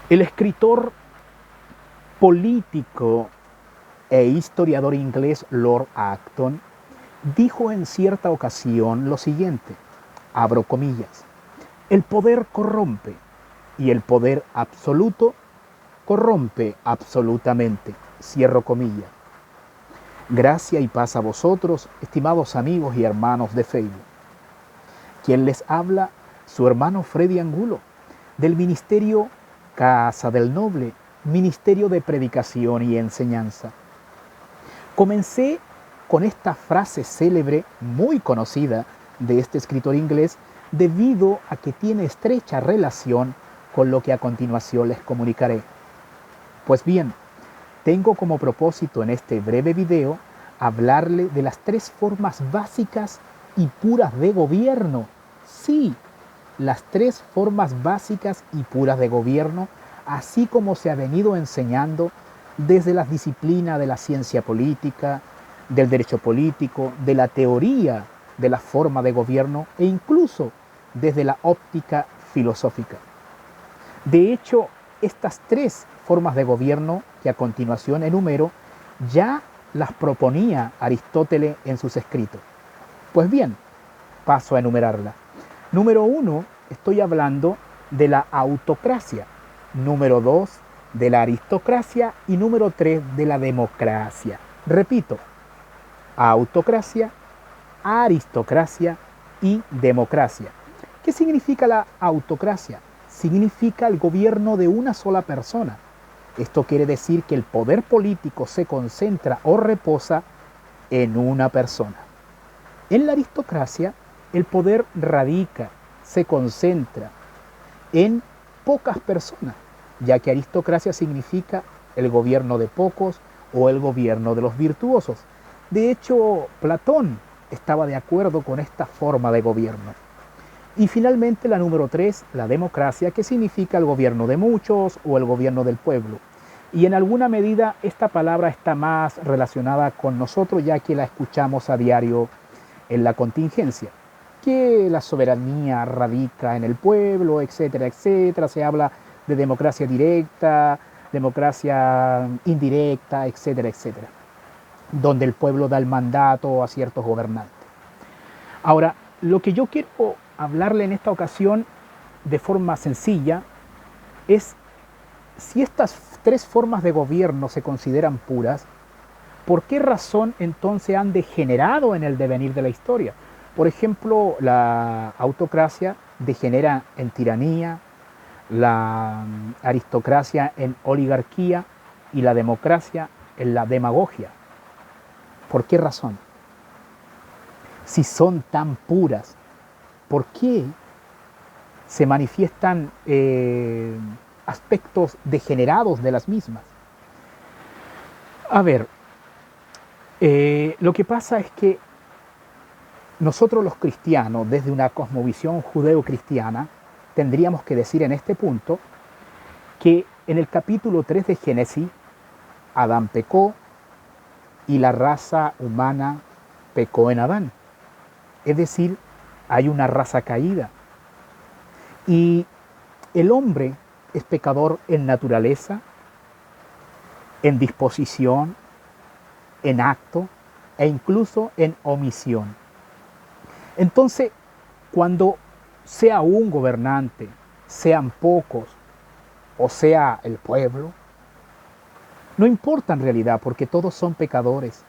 El escritor político e historiador inglés Lord Acton dijo en cierta ocasión lo siguiente, abro comillas, el poder corrompe y el poder absoluto corrompe absolutamente, cierro comillas. Gracia y paz a vosotros, estimados amigos y hermanos de Facebook. Quien les habla, su hermano Freddy Angulo, del Ministerio Casa del Noble, Ministerio de Predicación y Enseñanza. Comencé con esta frase célebre, muy conocida, de este escritor inglés, debido a que tiene estrecha relación con lo que a continuación les comunicaré. Pues bien, tengo como propósito en este breve video hablarle de las tres formas básicas y puras de gobierno. Sí, las tres formas básicas y puras de gobierno, así como se ha venido enseñando desde las disciplinas de la ciencia política, del derecho político, de la teoría de la forma de gobierno e incluso desde la óptica filosófica. De hecho, estas tres formas de gobierno que a continuación enumero ya las proponía Aristóteles en sus escritos. Pues bien, paso a enumerarlas. Número 1, estoy hablando de la autocracia. Número 2, de la aristocracia. Y número 3, de la democracia. Repito, autocracia, aristocracia y democracia. ¿Qué significa la autocracia? Significa el gobierno de una sola persona. Esto quiere decir que el poder político se concentra o reposa en una persona. En la aristocracia, el poder radica, se concentra en pocas personas, ya que aristocracia significa el gobierno de pocos o el gobierno de los virtuosos. De hecho, Platón estaba de acuerdo con esta forma de gobierno. Y finalmente la número 3, la democracia, que significa el gobierno de muchos o el gobierno del pueblo. Y en alguna medida esta palabra está más relacionada con nosotros, ya que la escuchamos a diario en la contingencia, que la soberanía radica en el pueblo, etcétera, etcétera. Se habla de democracia directa, democracia indirecta, etcétera, etcétera, donde el pueblo da el mandato a ciertos gobernantes. Ahora, lo que yo quiero hablarle en esta ocasión de forma sencilla es si estas tres formas de gobierno se consideran puras, ¿por qué razón entonces han degenerado en el devenir de la historia? Por ejemplo, la autocracia degenera en tiranía, la aristocracia en oligarquía y la democracia en la demagogia. ¿Por qué razón? Si son tan puras, ¿por qué se manifiestan aspectos degenerados de las mismas? A ver, lo que pasa es que nosotros los cristianos, desde una cosmovisión judeo-cristiana, tendríamos que decir en este punto que en el capítulo 3 de Génesis, Adán pecó y la raza humana pecó en Adán. Es decir, hay una raza caída. Y el hombre es pecador en naturaleza, en disposición, en acto e incluso en omisión. Entonces, cuando sea un gobernante, sean pocos o sea el pueblo, no importa en realidad porque todos son pecadores.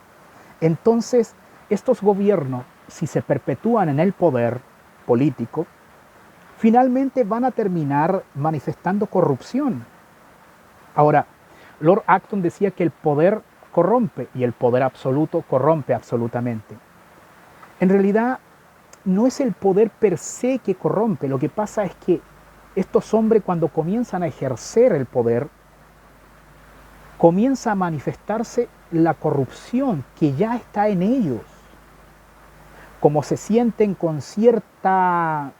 Entonces, estos gobiernos, si se perpetúan en el poder político, finalmente van a terminar manifestando corrupción. Ahora, Lord Acton decía que el poder corrompe y el poder absoluto corrompe absolutamente. En realidad, no es el poder per se que corrompe, lo que pasa es que estos hombres cuando comienzan a ejercer el poder, comienza a manifestarse la corrupción que ya está en ellos. Como se sienten con cierta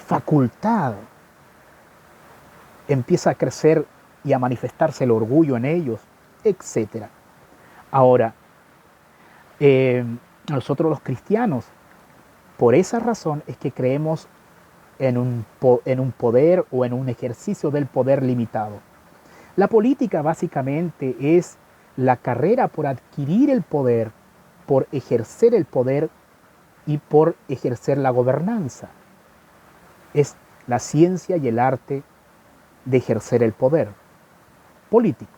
facultad, empieza a crecer y a manifestarse el orgullo en ellos, etc. Ahora, nosotros los cristianos, por esa razón es que creemos en un poder o en un ejercicio del poder limitado. La política básicamente es la carrera por adquirir el poder, por ejercer el poder y por ejercer la gobernanza. Es la ciencia y el arte de ejercer el poder político.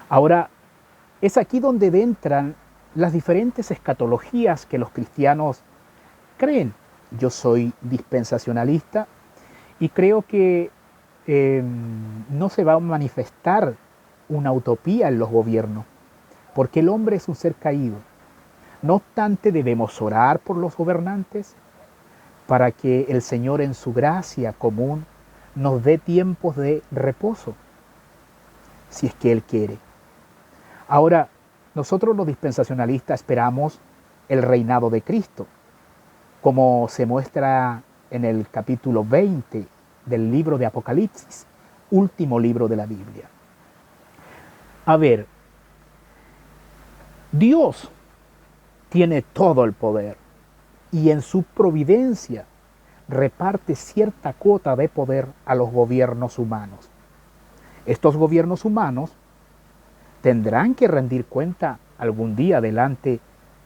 Ahora, es aquí donde entran las diferentes escatologías que los cristianos creen. Yo soy dispensacionalista y creo que no se va a manifestar una utopía en los gobiernos, porque el hombre es un ser caído. No obstante, debemos orar por los gobernantes para que el Señor en su gracia común nos dé tiempos de reposo, si es que Él quiere. Ahora, nosotros los dispensacionalistas esperamos el reinado de Cristo, como se muestra en el capítulo 20 del libro de Apocalipsis, último libro de la Biblia. A ver, Dios tiene todo el poder y en su providencia reparte cierta cuota de poder a los gobiernos humanos. Estos gobiernos humanos tendrán que rendir cuenta algún día delante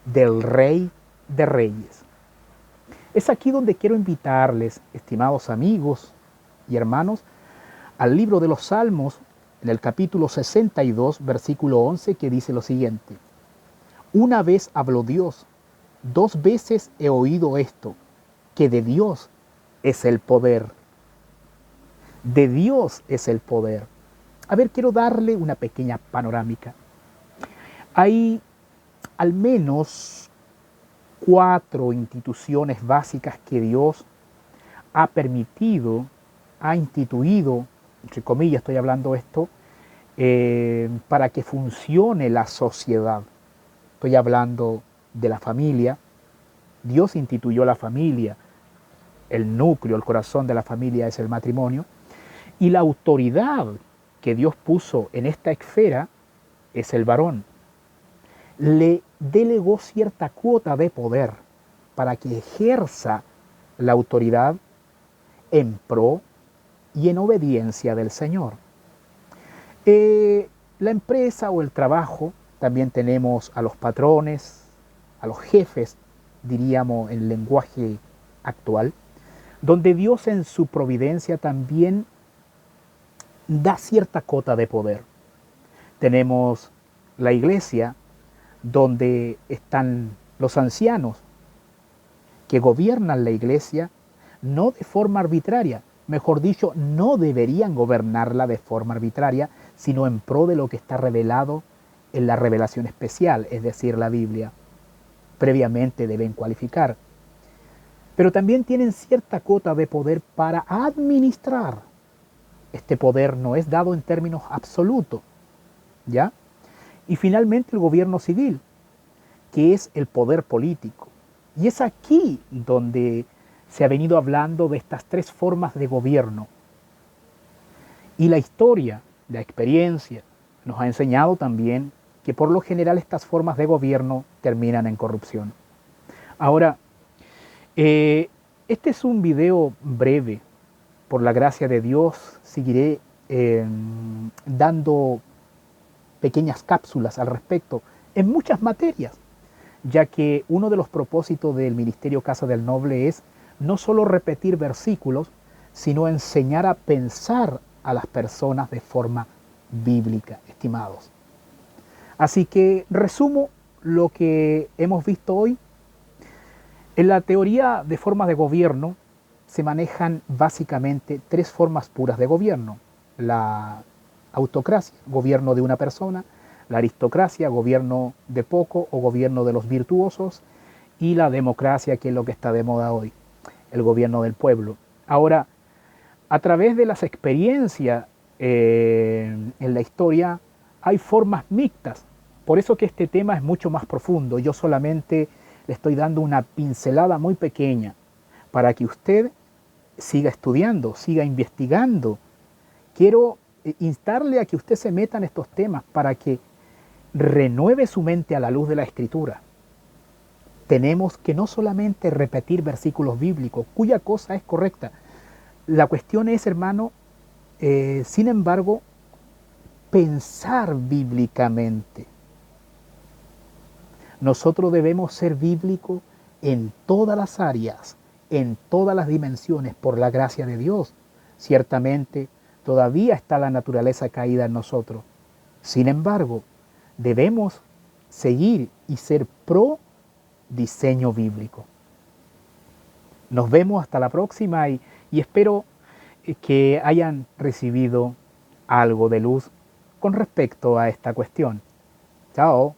del Rey de Reyes. Es aquí donde quiero invitarles, estimados amigos y hermanos, al libro de los Salmos, en el capítulo 62, versículo 11, que dice lo siguiente: Una vez habló Dios, 2 veces he oído esto, que de Dios es el poder. De Dios es el poder. A ver, quiero darle una pequeña panorámica. Hay al menos 4 instituciones básicas que Dios ha permitido, ha instituido, entre comillas estoy hablando esto, para que funcione la sociedad. Estoy hablando de la familia. Dios instituyó la familia. El núcleo, el corazón de la familia es el matrimonio. Y la autoridad que Dios puso en esta esfera es el varón. Le delegó cierta cuota de poder para que ejerza la autoridad en pro y en obediencia del Señor. La empresa o el trabajo, también tenemos a los patrones, a los jefes, diríamos en lenguaje actual, donde Dios en su providencia también da cierta cuota de poder. Tenemos la iglesia, donde están los ancianos que gobiernan la iglesia no de forma arbitraria, mejor dicho, no deberían gobernarla de forma arbitraria, sino en pro de lo que está revelado en la revelación especial, es decir, la Biblia. Previamente deben cualificar. Pero también tienen cierta cuota de poder para administrar. Este poder no es dado en términos absolutos, ¿ya? Y finalmente el gobierno civil, que es el poder político. Y es aquí donde se ha venido hablando de estas 3 formas de gobierno. Y la historia, la experiencia, nos ha enseñado también que por lo general estas formas de gobierno terminan en corrupción. Ahora, este es un video breve. Por la gracia de Dios seguiré dando pequeñas cápsulas al respecto en muchas materias, ya que uno de los propósitos del Ministerio Casa del Noble es no solo repetir versículos, sino enseñar a pensar a las personas de forma bíblica, estimados. Así que resumo lo que hemos visto hoy. En la teoría de formas de gobierno se manejan básicamente 3 formas puras de gobierno: la autocracia, gobierno de una persona; la aristocracia, gobierno de poco o gobierno de los virtuosos; y la democracia, que es lo que está de moda hoy, el gobierno del pueblo. Ahora, a través de las experiencias en la historia hay formas mixtas, por eso que este tema es mucho más profundo. Yo solamente le estoy dando una pincelada muy pequeña para que usted siga estudiando, siga investigando. Quiero instarle a que usted se meta en estos temas para que renueve su mente a la luz de la Escritura. tenemos que no solamente repetir versículos bíblicos, cuya cosa es correcta. La cuestión es, hermano, sin embargo, pensar bíblicamente. Nosotros debemos ser bíblicos en todas las áreas, en todas las dimensiones, por la gracia de Dios. Ciertamente, todavía está la naturaleza caída en nosotros. Sin embargo, debemos seguir y ser pro diseño bíblico. Nos vemos hasta la próxima y espero que hayan recibido algo de luz con respecto a esta cuestión. Chao.